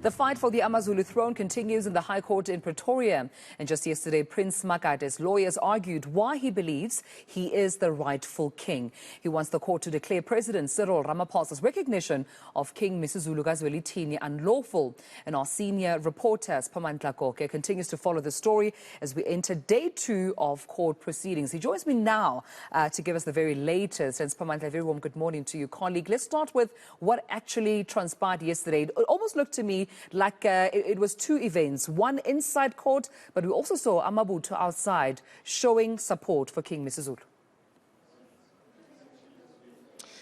The fight for the AmaZulu throne continues in the High Court in Pretoria. And just yesterday, Prince Simakade's lawyers argued why he believes he is the rightful king. He wants the court to declare President Cyril Ramaphosa's recognition of King MisuZulu kaZwelithini unlawful. And our senior reporter, Siphamandla Goge, continues to follow the story as we enter day 2 of court proceedings. He joins me now to give us the very latest. And Siphamandla, a very warm good morning to you, colleague. Let's start with what actually transpired yesterday. It almost looked to me like it was 2 events, one inside court, but we also saw Amabutho outside showing support for King MisuZulu.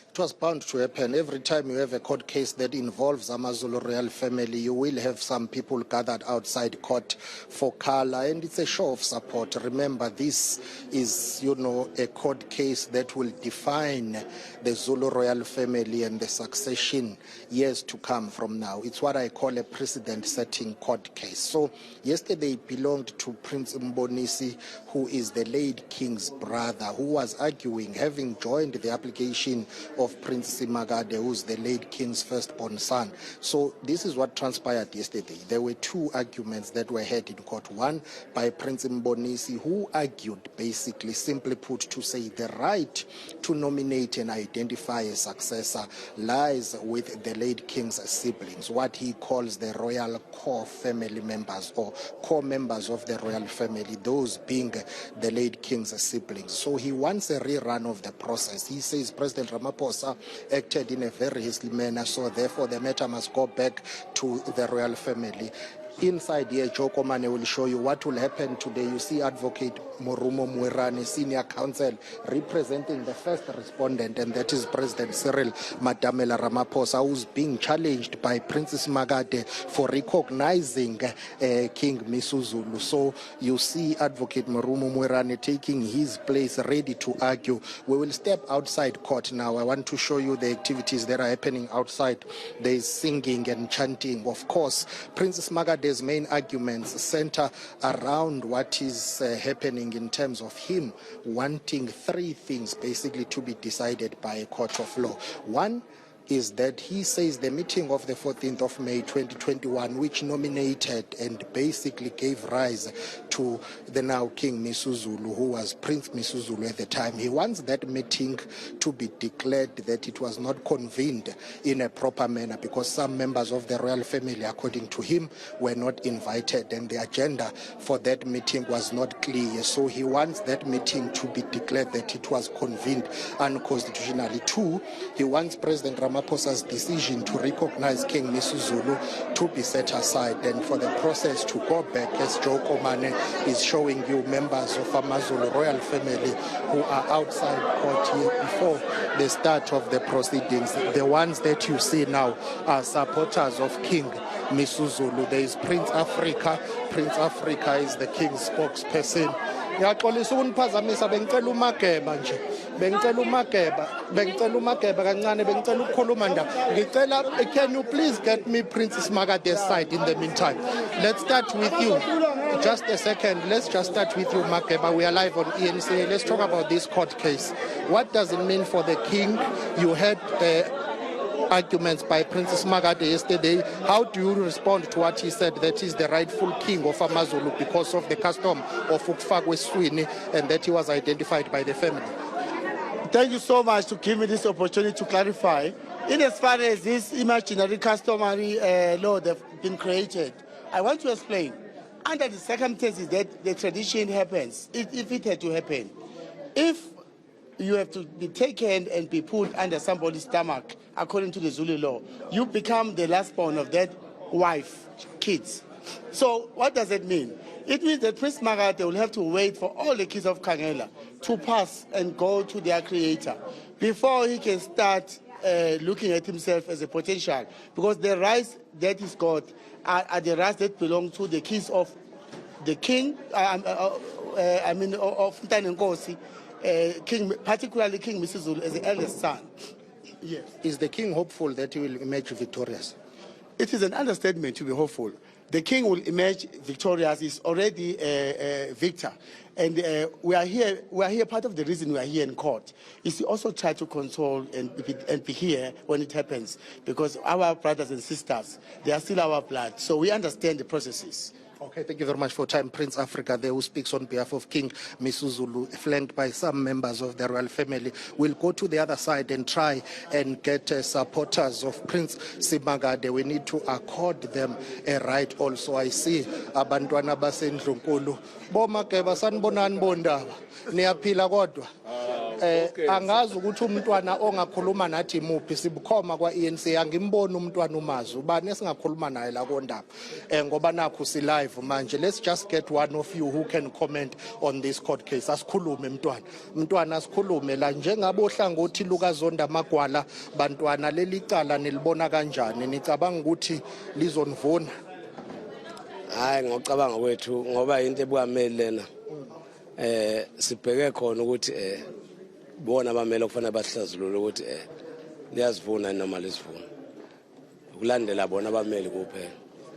It was bound to happen. Every time you have a court case that involves AmaZulu Royal family, you will have some people gathered outside court for color, and it's a show of support. Remember, this is, a court case that will define the Zulu royal family and the succession years to come from now. It's what I call a precedent-setting court case. So yesterday it belonged to Prince Mbonisi, who is the late king's brother, who was arguing, having joined the application of Prince Simakade, who's the late king's firstborn son. So this is what transpired yesterday. There were 2 arguments that were heard in court. One by Prince Mbonisi, who argued, basically, simply put, to say the right to nominate and identify a successor lies with the late king's siblings, what he calls the royal core family members or core members of the royal family, those being the late king's siblings. So he wants a rerun of the process. He says President Ramaphosa acted in a very hasty manner, so therefore the matter must go back to the royal family. Inside here, Joko Mane will show you what will happen today. You see Advocate Morumo Mwirane, senior counsel, representing the first respondent, and that is President Cyril Madamela Ramaphosa, who's being challenged by Princess Simakade for recognizing King MisuZulu. So you see Advocate Morumo Mwirane taking his place, ready to argue. We will step outside court now. I want to show you the activities that are happening outside. There is singing and chanting. Of course, Princess Simakade main arguments center around what is happening in terms of him wanting 3 things basically to be decided by a court of law. One is that he says the meeting of the 14th of May 2021, which nominated and basically gave rise to the now King MisuZulu, who was Prince MisuZulu at the time. He wants that meeting to be declared that it was not convened in a proper manner because some members of the royal family, according to him, were not invited and the agenda for that meeting was not clear. So he wants that meeting to be declared that it was convened unconstitutionally. 2, he wants President Ramaphosa's decision to recognize King MisuZulu to be set aside and for the process to go back, as Joko Mane is showing you, members of AmaZulu Royal family who are outside court here before the start of the proceedings. The ones that you see now are supporters of King MisuZulu. There is Prince Africa. Prince Africa is the king's spokesperson. Ngiyaxolisa ukuniphazamisa, bengicela umageba nje, bengicela umageba kancane, bengicela ukukhuluma ndaba. Ngicela, can you please get me Princess Simakade's side in the meantime? Let's start with you. Just a second, let's just start with you, Mageba. We are live on eNCA. Let's talk about this court case. What does it mean for the king? You had arguments by Princess Simakade yesterday. How do you respond to what he said, that he's the rightful king of AmaZulu because of the custom of ukufakwa eswini and that he was identified by the family? Thank you so much to give me this opportunity to clarify. In as far as this imaginary customary law that have been created, I want to explain. Under the circumstances that the tradition happens, if it had to happen, if you have to be taken and be put under somebody's stomach, according to the Zulu law, you become the last born of that wife, kids. So what does it mean? It means that Prince Simakade will have to wait for all the kids of Kangela to pass and go to their creator before he can start looking at himself as a potential, because the rights that he's got are the rights that belong to the kids of the king, of Mtane Nkosi, King, particularly King MisuZulu as the eldest son. Yes. Is the king hopeful that he will emerge victorious? It is an understatement to be hopeful. The king will emerge victorious. He's already a victor. And we are here. Part of the reason we are here in court is to also try to console and be here when it happens, because our brothers and sisters, they are still our blood. So we understand the processes. Okay, thank you very much for your time. Prince Africa, there who speaks on behalf of King MisuZulu, flanked by some members of the royal family, will go to the other side and try and get supporters of Prince Simakade. We need to accord them a right also. I see abantwana basendlunkulu boma ke basanibonani bondaba niyaphila kodwa angazi ukuthi umntwana ongakhuluma nathi muphi sibukhoma kwa eNCA angimboni umntwana umazi ubani esingakhuluma naye la kondaba ngoba nakho si live manje. Let's just get one of you who can comment on this court case. Asikhulume mntwana asikhulume la njengabo ohlangothi lukaZonda Magwala bantwana leli cala nilibona kanjani, nicabanga ukuthi lizonivuna? Hayi ngocabanga kwethu ngoba into ebukameli lena sibheke khona ukuthi bona abamele okufanele bahlazulule ukuthi liyazivuna noma lisivuna ukulandela bona abameli kuphela.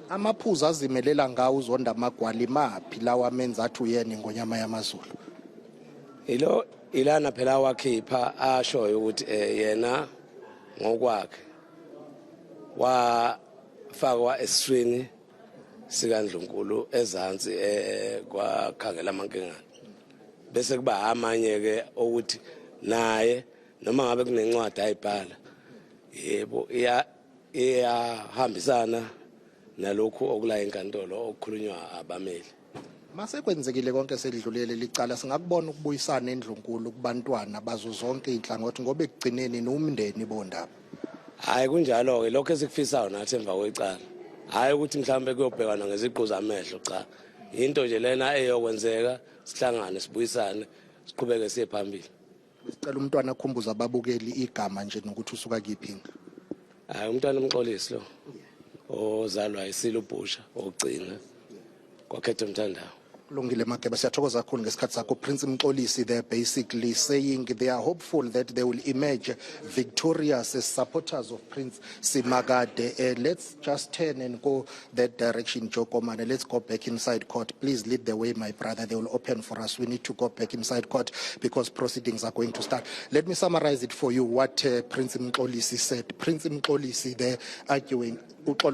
Amaphuzu azimelela ngawo uZonda Magwala imaphi lawa amenza athi uyena ingonyama yamaZulu? Ilana phela wakhipha ashoyo ukuthi yena ngokwakhe wafakwa eswini sikaNdlunkulu ezantsi kwakhangela amankengane, bese kuba amanye ke ukuthi naye noma ngabe kunencwadi ayibhala yebo iyahambisana nalokhu okula enkantolo okukhulunywa abameli. Mase kwenzekile konke sedlulele licala singakubona ukubuyisana eNdlunkulu kubantwana bazo zonke inhlangothi ngoba ekugcineni nomndeni bondaba. Hayi kunjalo ke lokho esikufisayo nathi emva kwecala, hayi ukuthi mhlambe kuyobhekana ngeziqhu zamehlo, cha into nje lena eyokwenzeka sihlangane sibuyisane siqhubeke siye phambili. Sicela umntwana akhumbuza ababukeli igama nje nokuthi usuka kiphi. Hayi umntwana umxolisi lo ozalwa isilubhusha ogcina kwakhetha umthandawo. Lungile Makeba, siyathokoza kakhulu ngesikhathi sakho. Prince Mxolisi, they're basically saying they are hopeful that they will emerge victorious as supporters of Prince Simakade. Let's just turn and go that direction, Jokomane. Let's go back inside court. Please lead the way, my brother. They will open for us. We need to go back inside court because proceedings are going to start. Let me summarize it for you, what Prince Mxolisi said. Prince Mxolisi, they're arguing. Prince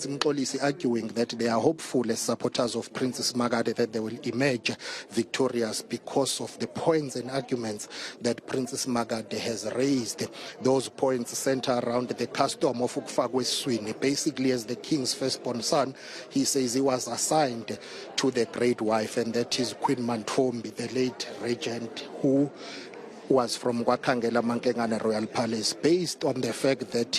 Mxolisi arguing that they are hopeful as supporters of Prince Simakade that they will emerge victorious because of the points and arguments that Prince Simakade has raised. Those points center around the custom of ukufakwa eswini. Basically, as the king's firstborn son, he says he was assigned to the great wife, and that is Queen Mantombi, the late regent, who was from Kwakangela Mankengane Royal Palace. Based on the fact that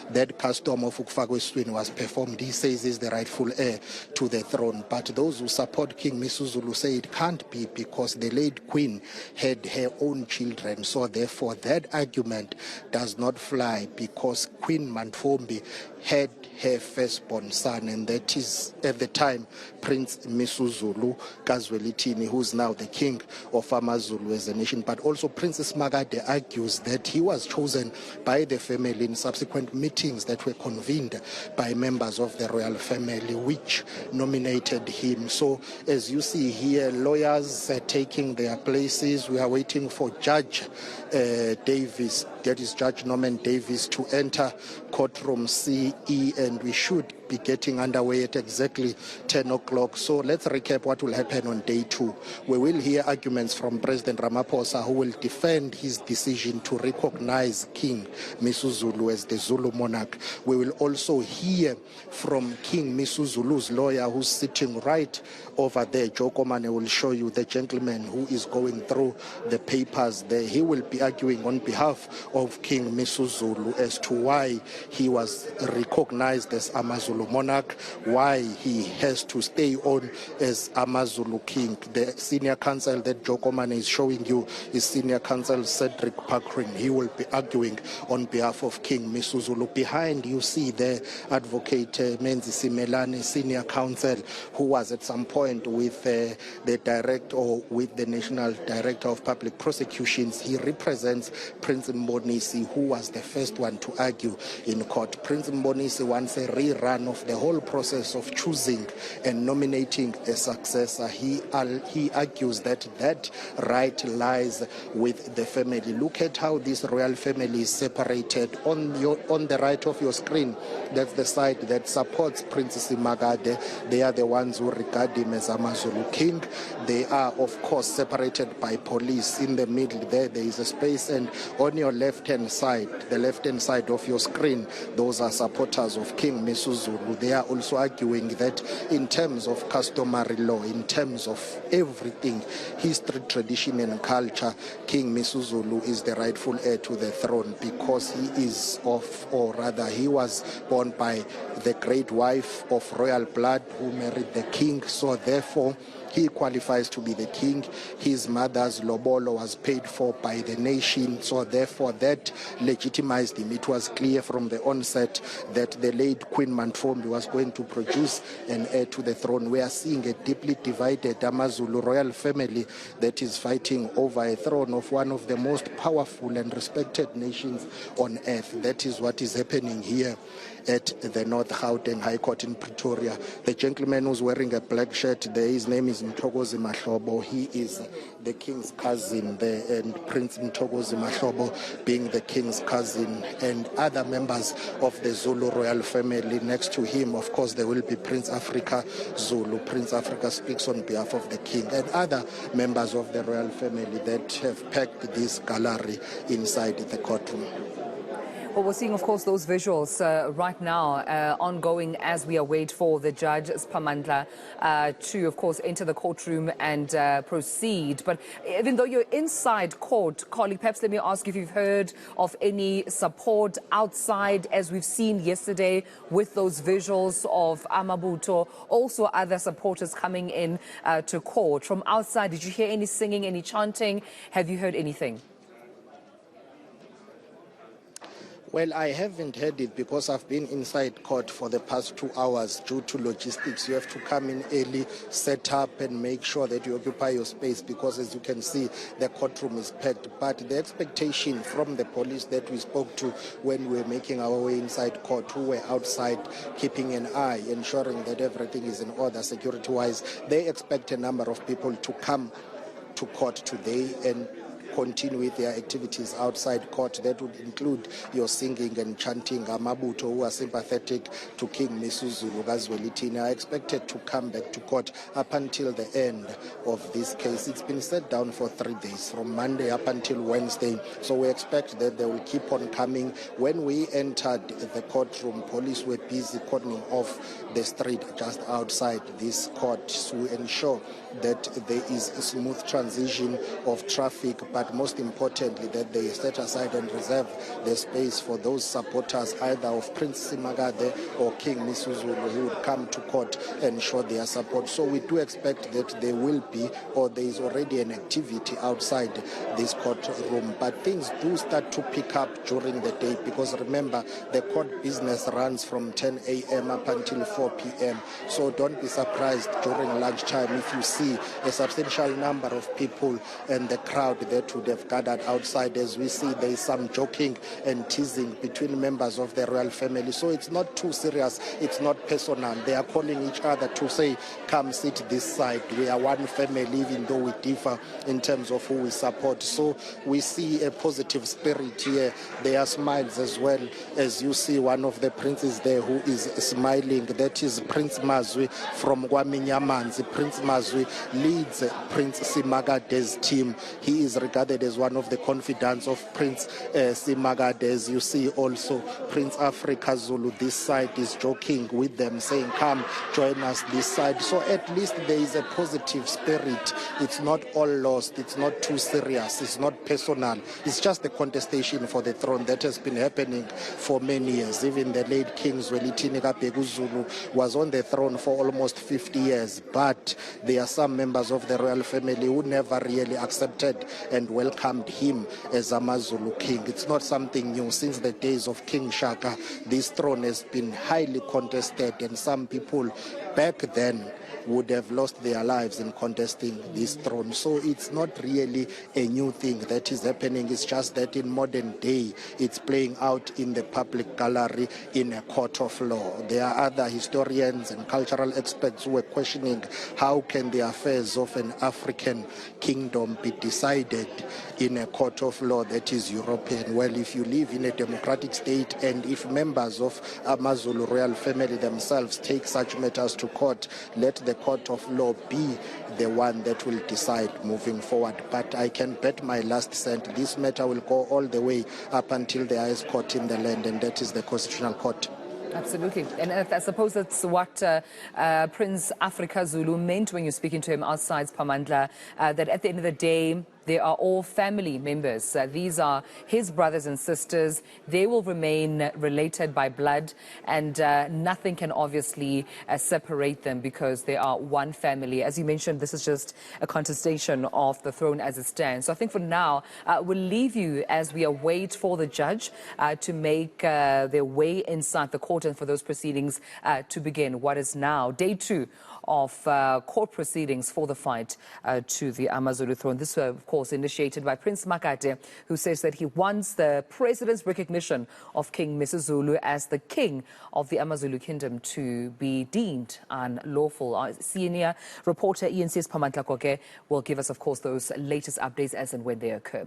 that custom of ukufakwa eswini was performed, he says he's the rightful heir to the throne. But those who support King MisuZulu say it can't be because the late queen had her own children. So therefore that argument does not fly because Queen Mantombi had her firstborn son, and that is at the time Prince MisuZulu kaZwelithini, who's now the king of AmaZulu as a nation. But also Prince Simakade argues that he was chosen by the family in subsequent meetings that were convened by members of the royal family, which nominated him. So as you see here, lawyers are taking their places. We are waiting for Judge Davis, that is Judge Norman Davis, to enter courtroom CE, and we should be getting underway at exactly 10 o'clock. So let's recap what will happen on day 2. We will hear arguments from President Ramaphosa, who will defend his decision to recognize King MisuZulu as the Zulu monarch. We will also hear from King MisuZulu's lawyer, who's sitting right over there. Jokomane will show you the gentleman who is going through the papers there. He will be arguing on behalf of King MisuZulu as to why he was recognized as AmaZulu monarch, why he has to stay on as AmaZulu king. The senior counsel that Jokomane is showing you is senior counsel Cedric Pakrin. He will be arguing on behalf of King MisuZulu. Behind you see the advocate Menzi Simelane, senior counsel, who was at some point with the director or with the National Director of Public Prosecutions. He represents Prince Mboni Mbonisi, who was the first one to argue in court. Prince Mbonisi wants a rerun of the whole process of choosing and nominating a successor. He argues that that right lies with the family. Look at how this royal family is separated. On the right of your screen, that's the side that supports Prince Simakade. They are the ones who regard him as AmaZulu king. They are, of course, separated by police. In the middle there is a space, and on your left-hand side, the left-hand side of your screen, those are supporters of King MisuZulu. They are also arguing that in terms of customary law, in terms of everything, history, tradition and culture, King MisuZulu is the rightful heir to the throne because he is he was born by the great wife of royal blood who married the king, so therefore he qualifies to be the king. His mother's lobolo was paid for by the nation, so therefore that legitimized him. It was clear from the onset that the late Queen Mantfombi was going to produce an heir to the throne. We are seeing a deeply divided AmaZulu royal family that is fighting over a throne of one of the most powerful and respected nations on earth. That is what is happening here at the North Gauteng High Court in Pretoria. The gentleman who's wearing a black shirt there, his name is Mthokozi Mahlobo. He is the king's cousin there, and Prince Mthokozi Mahlobo being the king's cousin, and other members of the Zulu royal family. Next to him, of course, there will be Prince Africa Zulu. Prince Africa speaks on behalf of the king, and other members of the royal family that have packed this gallery inside the courtroom. Well, we're seeing, of course, those visuals right now ongoing as we await for the judge, Siphamandla, to, of course, enter the courtroom and proceed. But even though you're inside court, colleague, perhaps let me ask if you've heard of any support outside, as we've seen yesterday with those visuals of Amabuto, also other supporters coming in to court. From outside, did you hear any singing, any chanting? Have you heard anything? Well, I haven't heard it because I've been inside court for the past 2 hours due to logistics. You have to come in early, set up and make sure that you occupy your space because, as you can see, the courtroom is packed. But the expectation from the police that we spoke to when we were making our way inside court, who were outside keeping an eye, ensuring that everything is in order security-wise, they expect a number of people to come to court today and continue with their activities outside court. That would include your singing and chanting. Amabuto, who are sympathetic to King MisuZulu, kaZwelithini, are expected to come back to court up until the end of this case. It's been set down for 3 days, from Monday up until Wednesday, so we expect that they will keep on coming. When we entered the courtroom, police were busy cordoning off the street just outside this court to ensure that there is a smooth transition of traffic, but most importantly that they set aside and reserve the space for those supporters either of Prince Simakade or King MisuZulu who would come to court and show their support. So we do expect that there will be, or there is already an activity outside this courtroom, but things do start to pick up during the day because remember, the court business runs from 10 a.m. up until 4 p.m. So don't be surprised during lunchtime if you see a substantial number of people and the crowd that would have gathered outside. As we see, there is some joking and teasing between members of the royal family. So it's not too serious, it's not personal. They are calling each other to say, come sit this side. We are one family, even though we differ in terms of who we support. So we see a positive spirit here. There are smiles as well, as you see one of the princes there who is smiling. That is Prince Mazwi from Kwaminyamanzi. Prince Mazwi leads Prince Simakade's team. He is regarded as one of the confidants of Prince Simakade. As you see also, Prince Africa Zulu this side is joking with them, saying, come join us this side. So at least there is a positive spirit. It's not all lost, it's not too serious, it's not personal. It's just the contestation for the throne that has been happening for many years. Even the late King kaZwelithini Zulu was on the throne for almost 50 years, but there are some members of the royal family who never really accepted and welcomed him as AmaZulu king. It's not something new. Since the days of King Shaka, this throne has been highly contested, and some people back then would have lost their lives in contesting this throne. So it's not really a new thing that is happening. It's just that in modern day, it's playing out in the public gallery in a court of law. There are other historians and cultural experts who are questioning how can the affairs of an African kingdom be decided in a court of law that is European. Well, if you live in a democratic state and if members of AmaZulu Royal family themselves take such matters to court, let the court of law be the one that will decide moving forward. But I can bet my last cent this matter will go all the way up until the highest court in the land, and that is the Constitutional Court. Absolutely. And I suppose that's what Prince Africa Zulu meant when you're speaking to him outside Siphamandla, that at the end of the day, they are all family members. These are his brothers and sisters. They will remain related by blood, and nothing can obviously separate them because they are one family. As you mentioned, this is just a contestation of the throne as it stands. So I think for now, we'll leave you as we await for the judge to make their way inside the court and for those proceedings to begin. What is now day 2 of court proceedings for the fight to the AmaZulu throne. This, of course, initiated by Prince Simakade, who says that he wants the president's recognition of King MisuZulu as the king of the AmaZulu kingdom to be deemed unlawful. Our senior reporter eNCA's Siphamandla Goge will give us, of course, those latest updates as and when they occur.